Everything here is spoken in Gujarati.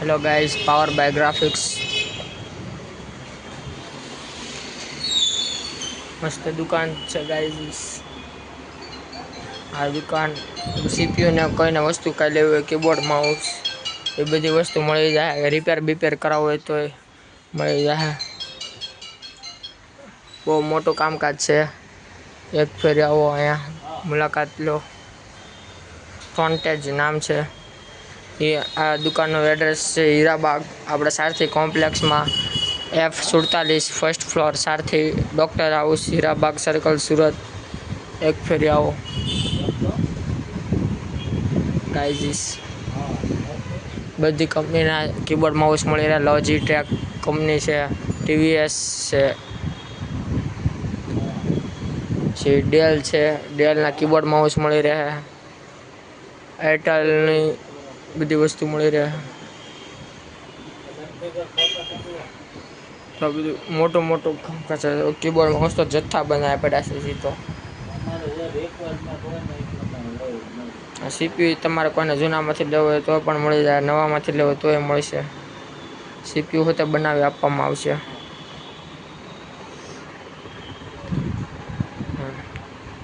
Hello guys, power bye graphics मस्त दुकान છે ગાઈસ। આ દુકાન સીપીયુ ને કોઈને વસ્તુ કાંઈ લેવી હોય, કીબોર્ડ માઉસ એ બધી વસ્તુ મળી જાય। રિપેર બીપેર કરાવવું હોય તો મળી જાય। બહુ મોટું કામકાજ છે। એક ફેરી આવો, અહીંયા મુલાકાત લો। ફ્રન્ટેજ નામ છે એ। આ દુકાનનું એડ્રેસ છે હીરાબાગ, આપણે સારથી કોમ્પ્લેક્સમાં F47 first floor, Sarthi doctor house, Hirabaug circle, Surat. એક ફેરી આવો ગાઈઝ। બધી કંપનીના કીબોર્ડ માઉસ મળી રહ્યા। લોજીટેક કંપની છે, TVS છે, ડેલ છે, ડેલના કીબોર્ડ માઉસ મળી રહે। એરટેલની બધી વસ્તુ મળી રહે। તો બધું મોટું મોટું કામકાજ છે। કીબોર્ડ માઉસ તો જથ્થા બનાવ્યા પડ્યા છે જીતો। સીપીયુ તમારે કોઈને જૂનામાંથી લેવું હોય તો પણ મળી જાય, નવામાંથી લેવું હોય તોય મળશે। સીપીયુ હોતે બનાવી આપવામાં આવશે।